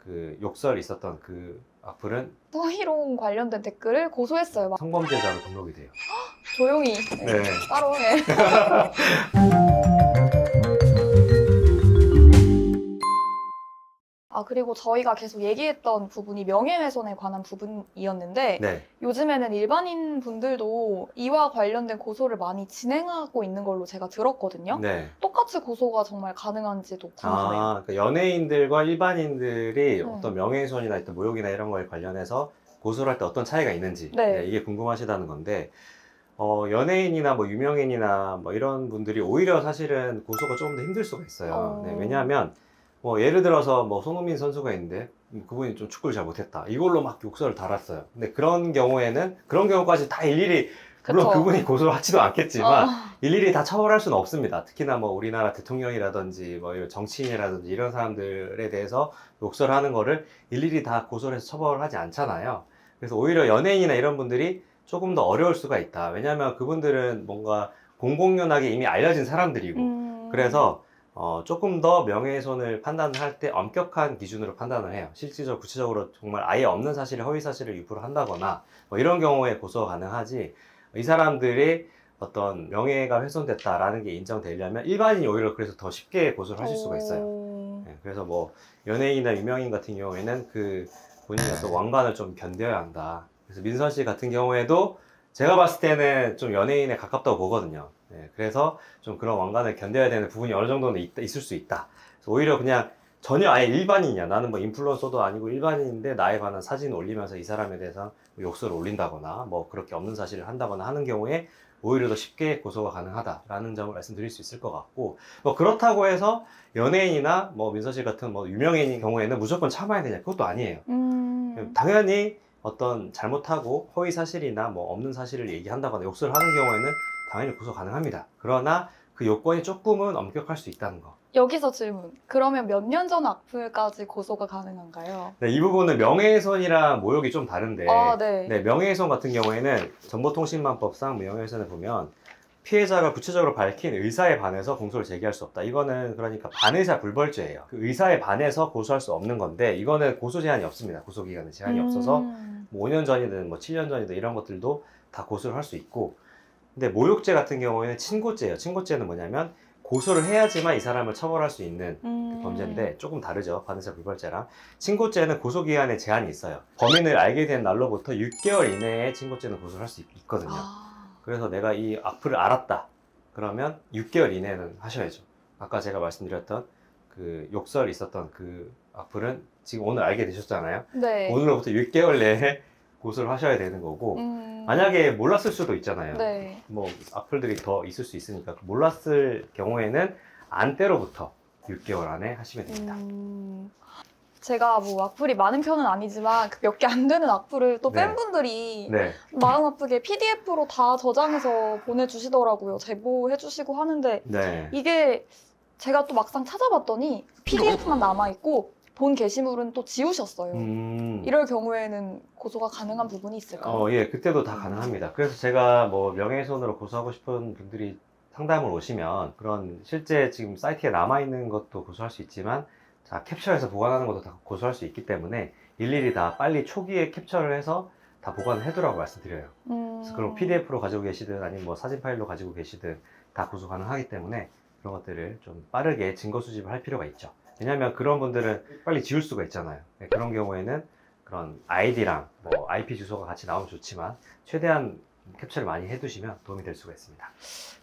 그 욕설 있었던 그 악플은 성희롱 관련된 댓글을 고소했어요. 막 성범죄자로 등록이 돼요. 조용히 네. 따로 해. 아, 그리고 저희가 계속 얘기했던 부분이 명예훼손에 관한 부분이었는데 네. 요즘에는 일반인 분들도 이와 관련된 고소를 많이 진행하고 있는 걸로 제가 들었거든요. 네. 똑같이 고소가 정말 가능한지도 궁금해요. 그러니까 연예인들과 일반인들이 네. 어떤 명예훼손이나 어떤 모욕이나 이런 거에 관련해서 고소를 할 때 어떤 차이가 있는지 네. 이게 궁금하시다는 건데 연예인이나 뭐 유명인이나 뭐 이런 분들이 오히려 사실은 고소가 조금 더 힘들 수가 있어요. 네, 왜냐하면 뭐 예를 들어서 뭐 손흥민 선수가 있는데 그분이 좀 축구를 잘 못했다. 이걸로 막 욕설을 달았어요. 근데 그런 경우에는 그런 경우까지 다 일일이 물론 그쵸. 그분이 고소를 하지도 않겠지만 어. 일일이 다 처벌할 수는 없습니다. 특히나 뭐 우리나라 대통령이라든지 뭐 이런 정치인이라든지 이런 사람들에 대해서 욕설하는 거를 일일이 다 고소를 해서 처벌을 하지 않잖아요. 그래서 오히려 연예인이나 이런 분들이 조금 더 어려울 수가 있다. 왜냐하면 그분들은 뭔가 공공연하게 이미 알려진 사람들이고 그래서 조금 더 명예훼손을 판단할 때 엄격한 기준으로 판단을 해요. 실질적으로 구체적으로 정말 아예 없는 사실을 허위 사실을 유포를 한다거나 뭐 이런 경우에 고소가 가능하지 이 사람들이 어떤 명예가 훼손됐다라는 게 인정되려면 일반인이 오히려 그래서 더 쉽게 고소를 하실 수가 있어요. 네, 그래서 뭐 연예인이나 유명인 같은 경우에는 그 본인의 어떤 왕관을 좀 견뎌야 한다. 그래서 민선 씨 같은 경우에도 제가 봤을 때는 좀 연예인에 가깝다고 보거든요. 네, 그래서 좀 그런 왕관을 견뎌야 되는 부분이 어느 정도는 있을 수 있다. 그래서 오히려 그냥 전혀 아예 일반인이야. 나는 뭐 인플루언서도 아니고 일반인인데 나에 관한 사진을 올리면서 이 사람에 대해서 욕설을 올린다거나 뭐 그렇게 없는 사실을 한다거나 하는 경우에 오히려 더 쉽게 고소가 가능하다라는 점을 말씀드릴 수 있을 것 같고 뭐 그렇다고 해서 연예인이나 뭐 민서 씨 같은 뭐 유명인인 경우에는 무조건 참아야 되냐 그것도 아니에요. 당연히 어떤 잘못하고 허위 사실이나 뭐 없는 사실을 얘기한다거나 욕설을 하는 경우에는 당연히 고소 가능합니다. 그러나 그 요건이 조금은 엄격할 수 있다는 거. 여기서 질문. 그러면 몇 년 전 악플까지 고소가 가능한가요? 네, 이 부분은 명예훼손이랑 모욕이 좀 다른데 네. 네, 명예훼손 같은 경우에는 정보통신망법상 명예훼손을 보면 피해자가 구체적으로 밝힌 의사에 반해서 공소를 제기할 수 없다. 이거는 그러니까 반의사 불벌죄예요. 그 의사에 반해서 고소할 수 없는 건데 이거는 고소 제한이 없습니다. 고소 기간에 제한이 없어서 뭐 5년 전이든 뭐 7년 전이든 이런 것들도 다 고소를 할 수 있고 근데 모욕죄 같은 경우에는 친고죄예요. 친고죄는 뭐냐면 고소를 해야지만 이 사람을 처벌할 수 있는 그 범죄인데 조금 다르죠. 반의사 불벌죄랑. 친고죄는 고소기한에 제한이 있어요. 범인을 알게 된 날로부터 6개월 이내에 친고죄는 고소를 할 수 있거든요. 그래서 내가 이 악플을 알았다. 그러면 6개월 이내는 하셔야죠. 아까 제가 말씀드렸던 그 욕설 있었던 그 악플은 지금 오늘 알게 되셨잖아요. 네. 오늘로부터 6개월 내에 고소를 하셔야 되는 거고 만약에 몰랐을 수도 있잖아요. 네. 뭐 악플들이 더 있을 수 있으니까 몰랐을 경우에는 안때로부터 6개월 안에 하시면 됩니다. 제가 뭐 악플이 많은 편은 아니지만 그 몇 개 안 되는 악플을 또 네. 팬분들이 네. 마음 아프게 PDF로 다 저장해서 보내주시더라고요. 제보해주시고 하는데 네. 이게 제가 또 막상 찾아봤더니 PDF만 남아있고 본 게시물은 또 지우셨어요. 이럴 경우에는 고소가 가능한 부분이 있을까요? 예, 그때도 다 가능합니다. 그래서 제가 뭐 명예훼손으로 고소하고 싶은 분들이 상담을 오시면 그런 실제 지금 사이트에 남아있는 것도 고소할 수 있지만 자, 캡처해서 보관하는 것도 다 고소할 수 있기 때문에 일일이 다 빨리 초기에 캡처를 해서 다 보관을 해두라고 말씀드려요. 그래서 그럼 PDF로 가지고 계시든 아니면 뭐 사진 파일로 가지고 계시든 다 고소 가능하기 때문에 그런 것들을 좀 빠르게 증거 수집을 할 필요가 있죠. 왜냐하면 그런 분들은 빨리 지울 수가 있잖아요. 네, 그런 경우에는 그런 아이디랑 뭐 IP 주소가 같이 나오면 좋지만 최대한 캡처를 많이 해두시면 도움이 될 수가 있습니다.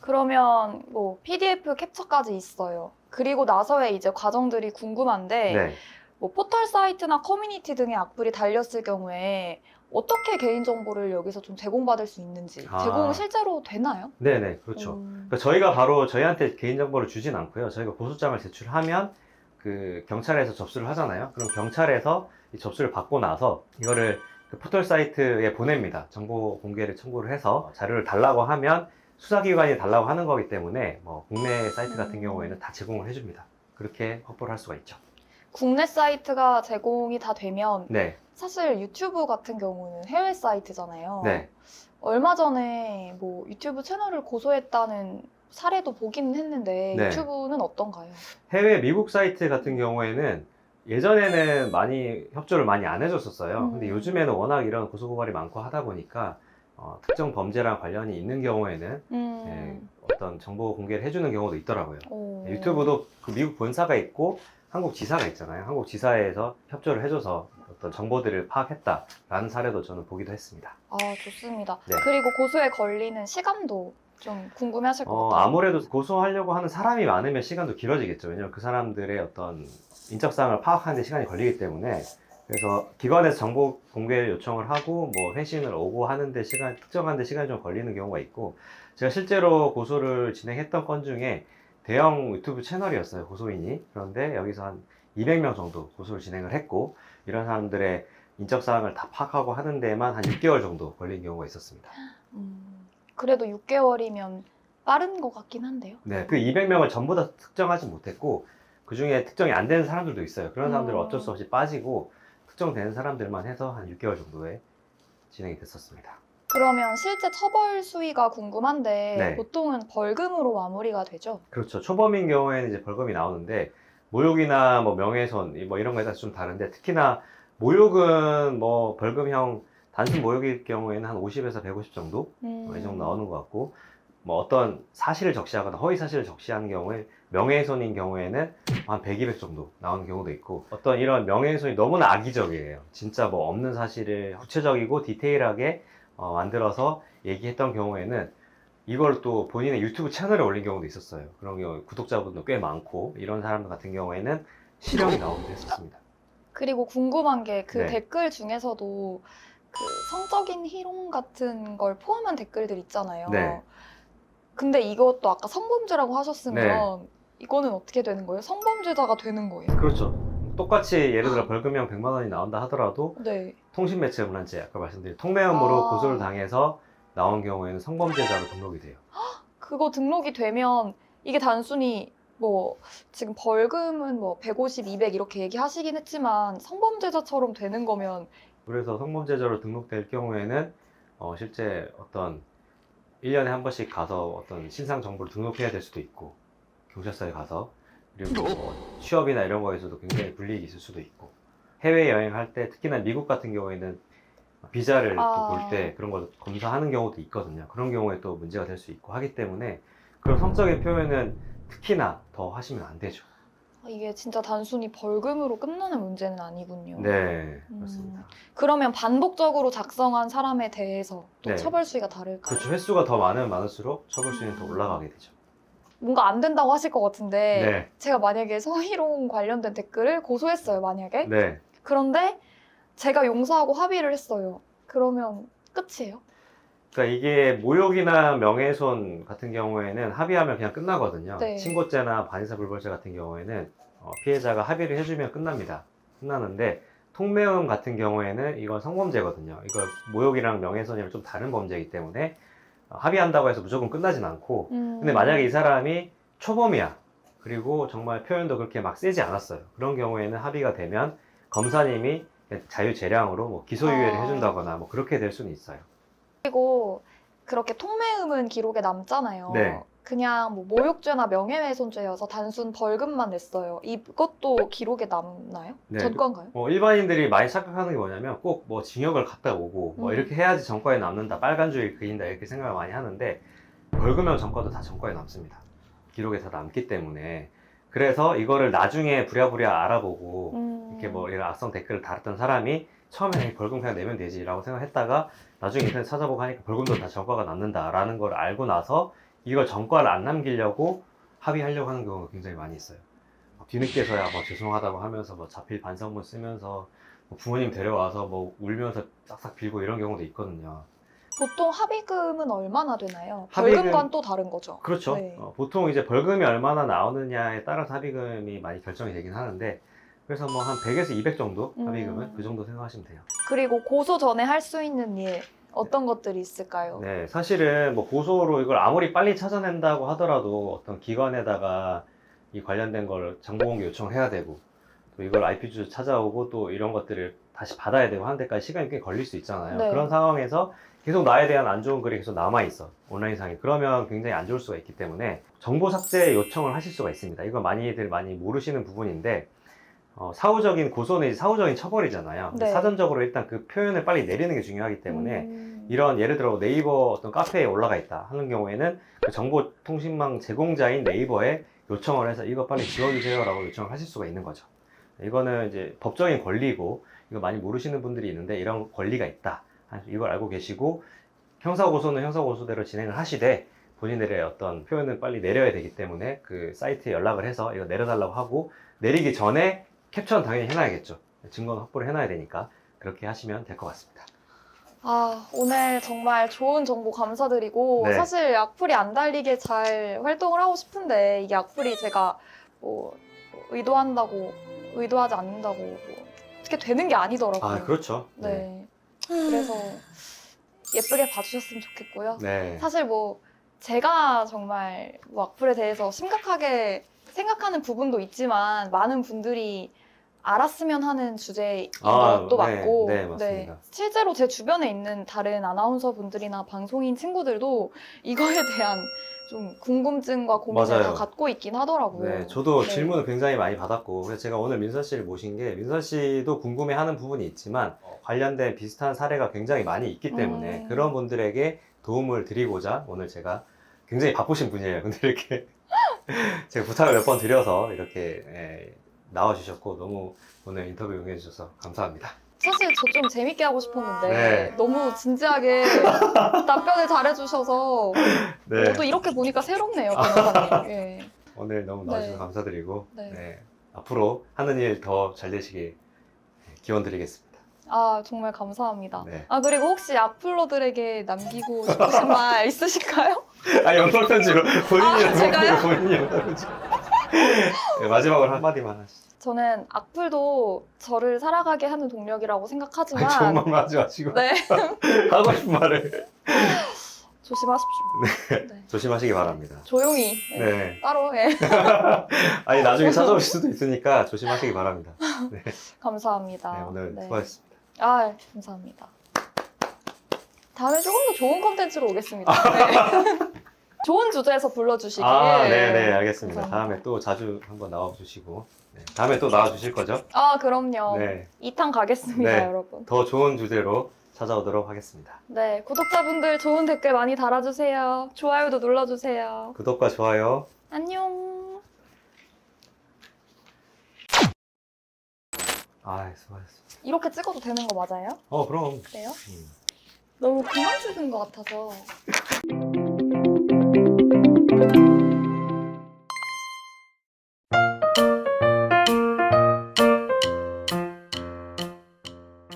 그러면 뭐 PDF 캡처까지 있어요. 그리고 나서의 이제 과정들이 궁금한데 네. 뭐 포털 사이트나 커뮤니티 등의 악플이 달렸을 경우에 어떻게 개인정보를 여기서 좀 제공받을 수 있는지 제공 실제로 되나요? 네네, 그렇죠. 그러니까 저희가 바로 저희한테 개인정보를 주진 않고요. 저희가 고소장을 제출하면 그 경찰에서 접수를 하잖아요. 그럼 경찰에서 이 접수를 받고 나서 이거를 그 포털 사이트에 보냅니다. 정보 공개를 청구를 해서 자료를 달라고 하면 수사기관이 달라고 하는 거기 때문에 뭐 국내 사이트 같은 경우에는 다 제공을 해줍니다. 그렇게 확보를 할 수가 있죠. 국내 사이트가 제공이 다 되면 네. 사실 유튜브 같은 경우는 해외 사이트잖아요. 네. 얼마 전에 뭐 유튜브 채널을 고소했다는 사례도 보긴 했는데 네. 유튜브는 어떤가요? 해외 미국 사이트 같은 경우에는 예전에는 많이 협조를 많이 안 해줬었어요. 근데 음. 요즘에는 워낙 이런 고소고발이 많고 하다 보니까 특정 범죄랑 관련이 있는 경우에는 예, 어떤 정보 공개를 해주는 경우도 있더라고요. 오. 유튜브도 그 미국 본사가 있고 한국 지사가 있잖아요. 한국 지사에서 협조를 해줘서 어떤 정보들을 파악했다라는 사례도 저는 보기도 했습니다. 아, 좋습니다. 네. 그리고 고소에 걸리는 시간도 좀 궁금해하실 것 같아요. 아무래도 고소하려고 하는 사람이 많으면 시간도 길어지겠죠. 왜냐면 그 사람들의 어떤 인적사항을 파악하는 데 시간이 걸리기 때문에. 그래서 기관에서 정보 공개를 요청을 하고 뭐 회신을 오고 하는데 특정한 데 시간이 좀 걸리는 경우가 있고, 제가 실제로 고소를 진행했던 건 중에 대형 유튜브 채널이었어요, 고소인이. 그런데 여기서 한 200명 정도 고소를 진행을 했고, 이런 사람들의 인적사항을 다 파악하고 하는 데만 한 6개월 정도 걸린 경우가 있었습니다. 그래도 6개월이면 빠른 것 같긴 한데요. 네, 그 200명을 전부 다 특정하지 못했고, 그 중에 특정이 안 되는 사람들도 있어요. 그런 사람들은 어쩔 수 없이 빠지고, 특정되는 사람들만 해서 한 6개월 정도에 진행이 됐었습니다. 그러면 실제 처벌 수위가 궁금한데 네. 보통은 벌금으로 마무리가 되죠? 그렇죠. 초범인 경우에는 이제 벌금이 나오는데, 모욕이나 뭐 명예훼손, 뭐 이런 거에 따라서 좀 다른데, 특히나 모욕은 뭐 벌금형, 단순 모욕일 경우에는 한 50에서 150 정도? 이 정도 나오는 것 같고, 뭐 어떤 사실을 적시하거나 허위 사실을 적시하는 경우에 명예훼손인 경우에는 한 100, 200 정도 나오는 경우도 있고, 어떤 이런 명예훼손이 너무나 악의적이에요. 진짜 뭐 없는 사실을 구체적이고 디테일하게 만들어서 얘기했던 경우에는 이걸 또 본인의 유튜브 채널에 올린 경우도 있었어요. 그런 경우 구독자분도 꽤 많고, 이런 사람들 같은 경우에는 실형이 나오기도 했었습니다. 그리고 궁금한 게 그 네. 댓글 중에서도 그 성적인 희롱 같은 걸 포함한 댓글들 있잖아요. 네. 근데 이것도 아까 성범죄라고 하셨으면 네. 이거는 어떻게 되는 거예요? 성범죄자가 되는 거예요? 그렇죠. 똑같이 예를 들어 벌금형 100만 원이 나온다 하더라도 네. 통신매체문란죄, 아까 말씀드린 통매음으로 아. 고소를 당해서 나온 경우에는 성범죄자로 등록이 돼요. 그거 등록이 되면 이게 단순히 뭐 지금 벌금은 뭐 150, 200 이렇게 얘기하시긴 했지만 성범죄자처럼 되는 거면 그래서 성범죄자로 등록될 경우에는 실제 어떤 1년에 한 번씩 가서 어떤 신상 정보를 등록해야 될 수도 있고, 경찰서에 가서, 그리고 뭐 취업이나 이런 거에서도 굉장히 불이익이 있을 수도 있고, 해외 여행할 때 특히나 미국 같은 경우에는 비자를 또 볼 때 그런 걸 검사하는 경우도 있거든요. 그런 경우에 또 문제가 될 수 있고 하기 때문에 그런 성적인 표현은 특히나 더 하시면 안 되죠. 이게 진짜 단순히 벌금으로 끝나는 문제는 아니군요. 네, 그렇습니다. 그러면 반복적으로 작성한 사람에 대해서 또 네. 처벌 수위가 다를까요? 그렇죠. 횟수가 더 많으면 많을수록 처벌 수위는 더 올라가게 되죠. 뭔가 안 된다고 하실 것 같은데 네. 제가 만약에 성희롱 관련된 댓글을 고소했어요, 만약에. 네. 그런데 제가 용서하고 합의를 했어요. 그러면 끝이에요? 그러니까 이게 모욕이나 명예훼손 같은 경우에는 합의하면 그냥 끝나거든요. 네. 친고죄나 반의사불벌죄 같은 경우에는 피해자가 합의를 해주면 끝납니다. 끝나는데 통매음 같은 경우에는 이건 성범죄거든요. 이거 모욕이랑 명예훼손이랑 좀 다른 범죄이기 때문에 합의한다고 해서 무조건 끝나진 않고, 근데 만약에 이 사람이 초범이야, 그리고 정말 표현도 그렇게 막 세지 않았어요, 그런 경우에는 합의가 되면 검사님이 자유재량으로 뭐 기소유예를 해준다거나 뭐 그렇게 될 수는 있어요. 그리고 그렇게 통매음은 기록에 남잖아요. 네. 그냥 뭐 모욕죄나 명예훼손죄여서 단순 벌금만 냈어요. 이것도 기록에 남나요? 네. 전과인가요? 일반인들이 많이 착각하는 게 뭐냐면 꼭 뭐 징역을 갔다 오고 뭐 음. 이렇게 해야지 전과에 남는다, 빨간 줄 그린다, 이렇게 생각을 많이 하는데 벌금형 전과도 다 전과에 남습니다. 기록에 다 남기 때문에. 그래서 이거를 나중에 부랴부랴 알아보고 이렇게 뭐 이런 악성 댓글을 달았던 사람이 처음에는 벌금 그냥 내면 되지 라고 생각했다가 나중에 인터넷 찾아보고 하니까 벌금도 다 전과가 남는다라는 걸 알고 나서 이걸 전과를 안 남기려고 합의하려고 하는 경우가 굉장히 많이 있어요. 뒤늦게서야 뭐 죄송하다고 하면서 뭐 자필 반성문 쓰면서 뭐 부모님 데려와서 뭐 울면서 싹싹 빌고 이런 경우도 있거든요. 보통 합의금은 얼마나 되나요? 합의금- 벌금과는 또 다른 거죠. 그렇죠. 네. 보통 이제 벌금이 얼마나 나오느냐에 따라서 합의금이 많이 결정이 되긴 하는데, 그래서 뭐 한 100에서 200 정도 합의금은 그 정도 생각하시면 돼요. 그리고 고소 전에 할 수 있는 일 어떤 것들이 있을까요? 네, 사실은 뭐 고소로 이걸 아무리 빨리 찾아낸다고 하더라도 어떤 기관에다가 이 관련된 걸 정보공개 요청을 해야 되고, 또 이걸 IP 주소 찾아오고 또 이런 것들을 다시 받아야 되고 하는 데까지 시간이 꽤 걸릴 수 있잖아요. 네. 그런 상황에서 계속 나에 대한 안 좋은 글이 계속 남아있어, 온라인상에. 그러면 굉장히 안 좋을 수가 있기 때문에 정보 삭제 요청을 하실 수가 있습니다. 이거 많이들 많이 모르시는 부분인데, 사후적인 고소는 사후적인 처벌이잖아요. 네. 사전적으로 일단 그 표현을 빨리 내리는 게 중요하기 때문에 이런 예를 들어 네이버 어떤 카페에 올라가 있다 하는 경우에는 그 정보통신망 제공자인 네이버에 요청을 해서 이거 빨리 지워주세요라고 요청을 하실 수가 있는 거죠. 이거는 이제 법적인 권리고 이거 많이 모르시는 분들이 있는데 이런 권리가 있다. 이걸 알고 계시고 형사고소는 형사고소대로 진행을 하시되 본인들의 어떤 표현을 빨리 내려야 되기 때문에 그 사이트에 연락을 해서 이거 내려달라고 하고 내리기 전에 캡처는 당연히 해놔야겠죠. 증거는 확보를 해놔야 되니까 그렇게 하시면 될 것 같습니다. 아, 오늘 정말 좋은 정보 감사드리고 네. 사실 악플이 안 달리게 잘 활동을 하고 싶은데 이게 악플이 제가 뭐 의도한다고 의도하지 않는다고 뭐 어떻게 되는 게 아니더라고요. 아, 그렇죠. 네. 그래서 예쁘게 봐주셨으면 좋겠고요. 네. 사실 뭐 제가 정말 뭐 악플에 대해서 심각하게 생각하는 부분도 있지만 많은 분들이 알았으면 하는 주제인 것도 네, 맞고 네, 맞습니다. 실제로 제 주변에 있는 다른 아나운서 분들이나 방송인 친구들도 이거에 대한 좀 궁금증과 고민을 맞아요. 다 갖고 있긴 하더라고요. 네, 저도 네. 질문을 굉장히 많이 받았고 그래서 제가 오늘 민선 씨를 모신 게 민선 씨도 궁금해하는 부분이 있지만 관련된 비슷한 사례가 굉장히 많이 있기 때문에 그런 분들에게 도움을 드리고자 오늘 제가 굉장히 바쁘신 분이에요. 근데 이렇게 제가 부탁을 몇 번 드려서 이렇게 나와주셨고 너무 오늘 인터뷰 응해주셔서 감사합니다. 사실 저 좀 재밌게 하고 싶었는데 네. 너무 진지하게 답변을 잘해주셔서 네, 또 이렇게 보니까 새롭네요, 변호사님. 예. 오늘 너무 나와주셔서 네. 감사드리고 네. 네, 앞으로 하는 일 더 잘 되시길 기원 드리겠습니다. 아, 정말 감사합니다. 네. 아, 그리고 혹시 악플러들에게 남기고 싶으신 말 있으실까요? 아, 영상 편지로 본인이 제가요? 본인이 영상 편지. 네, 마지막으로 한마디만 하시죠. 저는 악플도 저를 살아가게 하는 동력이라고 생각하지만 아니, 좋은 말만 하지 마시고 네, 하고 싶은 말을 조심하십시오. 네. 조심하시기 바랍니다. 조용히 네. 네. 따로 예. 아니 나중에 찾아오실 수도 있으니까 조심하시기 바랍니다. 네, 감사합니다. 네, 오늘 네. 수고하셨습니다. 아, 감사합니다. 다음에 조금 더 좋은 컨텐츠로 오겠습니다. 네. 좋은 주제에서 불러주시길. 네, 알겠습니다. 감사합니다. 다음에 또 자주 한번 나와주시고 네, 다음에 또 나와주실 거죠? 아, 그럼요. 네, 2탄 가겠습니다, 네. 여러분. 더 좋은 주제로 찾아오도록 하겠습니다. 네, 구독자분들 좋은 댓글 많이 달아주세요. 좋아요도 눌러주세요. 구독과 좋아요. 안녕. 수고하셨습니다. 이렇게 찍어도 되는 거 맞아요? 그럼. 그래요? 너무 그만 찍은 것 같아서.